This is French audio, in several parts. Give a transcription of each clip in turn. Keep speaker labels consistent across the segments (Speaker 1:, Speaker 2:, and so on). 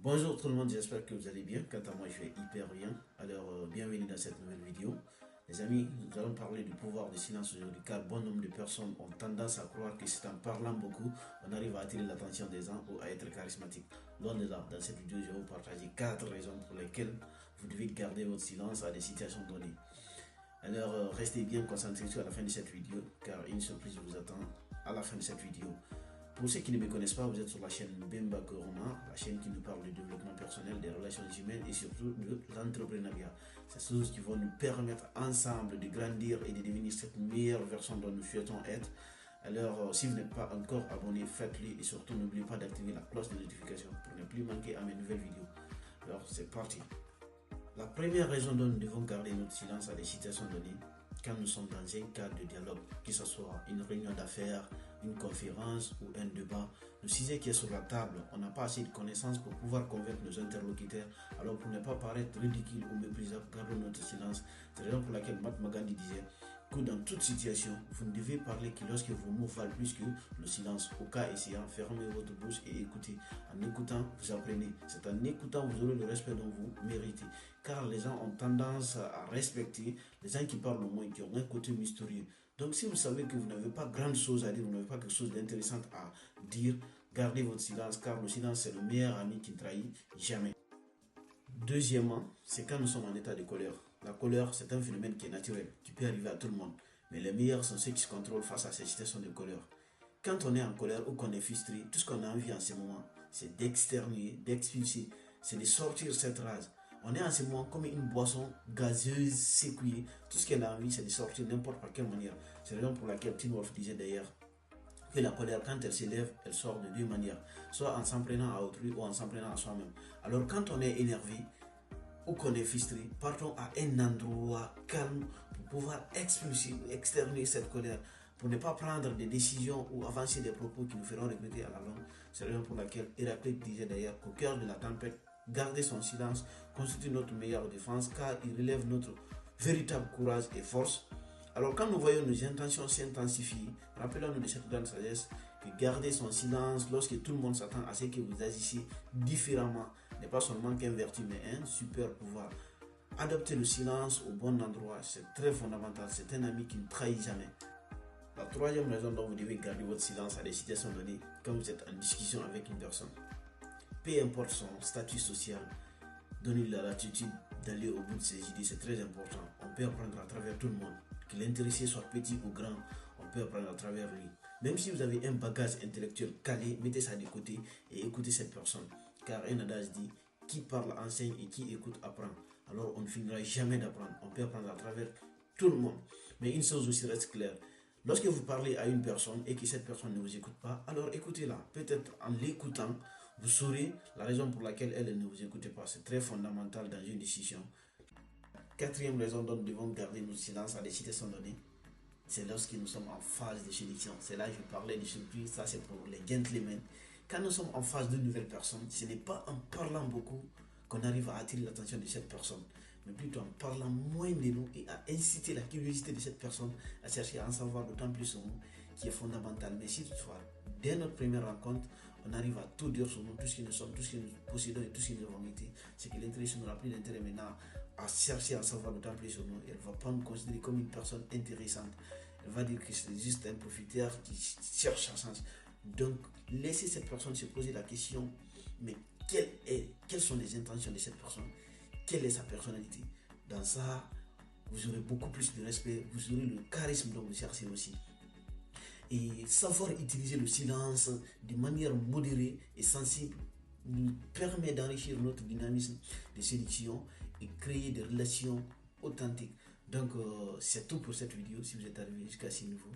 Speaker 1: Bonjour tout le monde, j'espère que vous allez bien. Quant à moi, je vais hyper bien. Alors, bienvenue dans cette nouvelle vidéo. Les amis, nous allons parler du pouvoir du silence aujourd'hui, car bon nombre de personnes ont tendance à croire que c'est en parlant beaucoup, on arrive à attirer l'attention des gens ou à être charismatique. Loin de là, dans cette vidéo, je vais vous partager 4 raisons pour lesquelles vous devez garder votre silence à des situations données. Alors, restez bien concentrés sur la fin de cette vidéo, car une surprise vous attend à la fin de cette vidéo. Pour ceux qui ne me connaissent pas, vous êtes sur la chaîne Bemba Koroma, la chaîne qui nous parle du développement personnel, des relations humaines et surtout de l'entrepreneuriat. C'est choses qui vont nous permettre ensemble de grandir et de devenir cette meilleure version dont nous souhaitons être. Alors, si vous n'êtes pas encore abonné, faites-le et surtout n'oubliez pas d'activer la cloche de notification pour ne plus manquer à mes nouvelles vidéos. Alors, c'est parti. La première raison dont nous devons garder notre silence à des situations données, quand nous sommes dans un cadre de dialogue, que ce soit une réunion d'affaires, une conférence ou un débat, le sujet qui est sur la table, on n'a pas assez de connaissances pour pouvoir convaincre nos interlocuteurs. Alors pour ne pas paraître ridicule ou méprisable, gardons notre silence. C'est la raison pour laquelle Mahatma Gandhi disait que dans toute situation, vous ne devez parler que lorsque vos mots valent plus que le silence. Au cas échéant, fermez votre bouche et écoutez. En écoutant, vous apprenez. C'est en écoutant, vous aurez le respect dont vous méritez. Car les gens ont tendance à respecter les gens qui parlent au moins, qui ont un côté mystérieux. Donc si vous savez que vous n'avez pas grande chose à dire, vous n'avez pas quelque chose d'intéressant à dire, gardez votre silence, car le silence c'est le meilleur ami qui ne trahit jamais. Deuxièmement, c'est quand nous sommes en état de colère. La colère, c'est un phénomène qui est naturel, qui peut arriver à tout le monde. Mais les meilleurs sont ceux qui se contrôlent face à ces situations de colère. Quand on est en colère ou qu'on est frustré, tout ce qu'on a envie en ce moment, c'est d'externuer, d'expulser, c'est de sortir cette rage. On est en ce moment comme une boisson gazeuse, sécuillée. Tout ce qu'on a envie, c'est de sortir n'importe par quelle manière. C'est la raison pour laquelle Tim Wolf disait d'ailleurs que la colère, quand elle s'élève, elle sort de deux manières. Soit en s'en prenant à autrui ou en s'en prenant à soi-même. Alors quand on est énervé ou qu'on est frustré, partons à un endroit calme pour pouvoir expulser, externer cette colère, pour ne pas prendre des décisions ou avancer des propos qui nous feront regretter à la longue. C'est la raison pour laquelle Héraclite disait d'ailleurs qu'au cœur de la tempête, garder son silence constitue notre meilleure défense, car il relève notre véritable courage et force. Alors quand nous voyons nos intentions s'intensifier, rappelons-nous de cette grande sagesse que garder son silence lorsque tout le monde s'attend à ce que vous agissiez différemment n'est pas seulement qu'un vertu mais un super pouvoir. Adopter le silence au bon endroit, c'est très fondamental, c'est un ami qui ne trahit jamais. La troisième raison dont vous devez garder votre silence à des situations données, quand vous êtes en discussion avec une personne, peu importe son statut social, donnez la latitude d'aller au bout de ses idées, c'est très important. On peut apprendre à travers tout le monde. Que l'intéressé soit petit ou grand, on peut apprendre à travers lui. Même si vous avez un bagage intellectuel calé, mettez ça de côté et écoutez cette personne. Car un adage dit, qui parle enseigne et qui écoute apprend. Alors on ne finira jamais d'apprendre. On peut apprendre à travers tout le monde. Mais une chose aussi reste claire. Lorsque vous parlez à une personne et que cette personne ne vous écoute pas, alors écoutez-la. Peut-être en l'écoutant, vous saurez la raison pour laquelle elle ne vous écoute pas. C'est très fondamental dans une décision. Quatrième raison dont nous devons garder notre silence à des situations données, c'est lorsque nous sommes en phase de sélection. C'est là que je parlais de surprise, ça c'est pour les gentlemen. Quand nous sommes en phase de nouvelles personnes, ce n'est pas en parlant beaucoup qu'on arrive à attirer l'attention de cette personne, mais plutôt en parlant moins de nous et à inciter la curiosité de cette personne à chercher à en savoir d'autant plus sur nous, qui est fondamental. Mais si toutefois, dès notre première rencontre, on arrive à tout dire sur nous, tout ce que nous sommes, tout ce que nous possédons et tout ce que nous avons été, c'est que l'intéressé n'aura plus d'intérêt maintenant à chercher à en savoir d'autant plus sur nous. Elle ne va pas nous considérer comme une personne intéressante. Elle va dire que c'est juste un profiteur qui cherche sa chance. Donc, laissez cette personne se poser la question, mais quelles sont les intentions de cette personne? Quelle est sa personnalité? Dans ça, vous aurez beaucoup plus de respect, vous aurez le charisme dont vous cherchez aussi. Et savoir utiliser le silence de manière modérée et sensible nous permet d'enrichir notre dynamisme de séduction et créer des relations authentiques. Donc c'est tout pour cette vidéo. Si vous êtes arrivé jusqu'à ce niveau,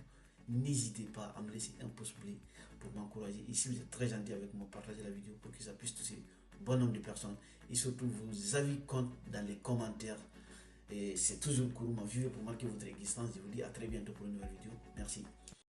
Speaker 1: n'hésitez pas à me laisser un pouce bleu pour m'encourager. Et si vous êtes très gentil avec moi, partagez la vidéo pour que ça puisse toucher bon nombre de personnes. Et surtout, vos avis comptent dans les commentaires. Et c'est toujours Kuruma, vivez pour marquer votre existence. Je vous dis à très bientôt pour une nouvelle vidéo. Merci.